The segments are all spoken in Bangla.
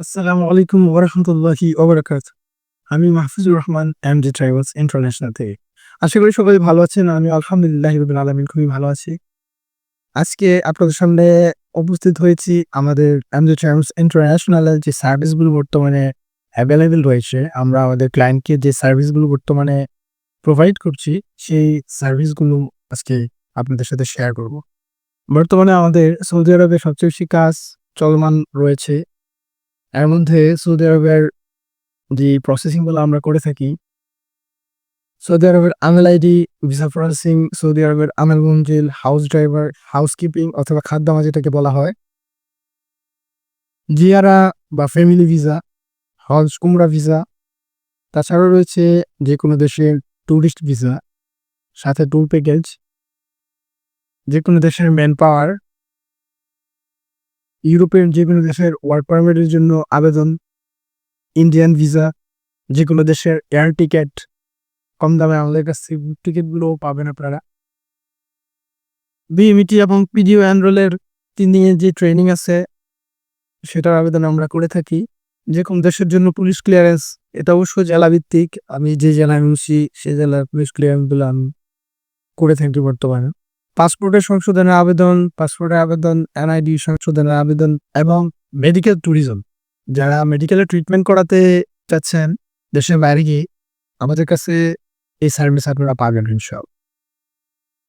আসসালামু আলাইকুম ওয়া রাহমাতুল্লাহি ওয়া বারাকাতুহু। আমি মাহফুজুর রহমান এমজে ট্রাভেলস ইন্টারন্যাশনাল থেকে। আশা করি সবাই ভালো আছেন। আমি আলহামদুলিল্লাহি রাব্বিল আলামিন খুবই ভালো আছি। আজকে আপনাদের সামনে উপস্থিত হয়েছি আমাদের এমজে ট্রাভেলস ইন্টারন্যাশনাল এর যে সার্ভিসগুলো বর্তমানে এভেইলেবল রয়েছে। আমরা আমাদের ক্লায়েন্টকে যে সার্ভিসগুলো বর্তমানে প্রোভাইড করছি, সেই সার্ভিসগুলো আজকে আপনাদের সাথে শেয়ার করব। বর্তমানে আমাদের সৌদি আরবে সবচেয়ে বেশি কাজ চলমান রয়েছে। এর মধ্যে সৌদি আরবের যে প্রসেসিং গুলো আমরা করে থাকি, সৌদি আরবের আমেল আইডি, ভিসা প্রসেসিং, সৌদি আরবের আমেল মঞ্জিল, হাউস ড্রাইভার, হাউসকিপিং অথবা খাদ্দামা যেটাকে বলা হয়, জিয়ারা বা ফ্যামিলি ভিসা, হজ উমরা ভিসা, তাছাড়াও রয়েছে যেকোনো দেশের টুরিস্ট ভিসা, সাথে ট্যুর প্যাকেজ, যেকোনো দেশের ম্যান পাওয়ার, ইউরোপের যেকোনো দেশের ওয়ার্ক পারমিটের জন্য আবেদন, ইন্ডিয়ান ভিসা, যেকোনো দেশের এয়ার টিকেট, কম দামে আমাদের কাছ থেকে টিকিটগুলোও পাবেন আপনারা। বিএমইটি এবং পিডিও এনরোলের ৩ দিনের যে ট্রেনিং আছে, সেটার আবেদন আমরা করে থাকি। যেকোনো দেশের জন্য পুলিশ ক্লিয়ারেন্স, এটা অবশ্য জেলাভিত্তিক। আমি যে জেলায় রয়েছি সে জেলার পুলিশ ক্লিয়ারেন্সগুলো আমি করে থাকি বর্তমানে। পাসপোর্টের সংশোধনের আবেদন, পাসপোর্টের আবেদন, এনআইডি সংশোধনের আবেদন এবং মেডিকেল ট্যুরিজম। যারা মেডিকেলে ট্রিটমেন্ট করাতে চাচ্ছেন দেশের বাইরে গিয়ে, আমাদের কাছে এই সার্ভিস আপনারা পাবেন ইনশাআল্লাহ।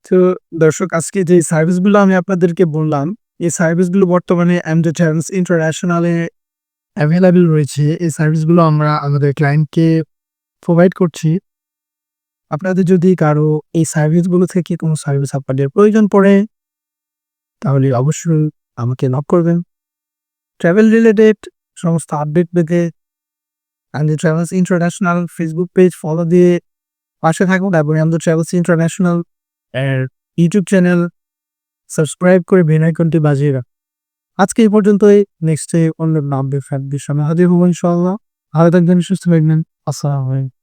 তো দর্শক, আজকে যে সার্ভিসগুলো আমি আপনাদেরকে বললাম, এই সার্ভিসগুলো বর্তমানে এমজে ট্রাভেলস ইন্টারন্যাশনালে এভেইলেবল রয়েছে। এই সার্ভিসগুলো আমরা আমাদের ক্লায়েন্টকে প্রোভাইড করছি। আপনাদের যদি কারো এই সার্ভিসগুলো থেকে কোনো সার্ভিস আপনাদের প্রয়োজন পড়ে, তাহলে অবশ্যই আমাকে নক করবেন। ট্রাভেল রিলেটেড সমস্ত আপডেট পেতে এমজে travels international Facebook page follow দিয়ে পাশে থাকুন এবং এমজে ট্রাভেলস ইন্টারন্যাশনাল এর ইউটিউব চ্যানেল সাবস্ক্রাইব করে বেল আইকনটি বাজিয়ে রাখুন। আজকে এই পর্যন্তই। নেক্সট অন্য নাম বিষয়ে হাজির হবো ইনশাআল্লাহ। ভালো থাকবেন, সুস্থ থাকবেন। আসসালামু আলাইকুম।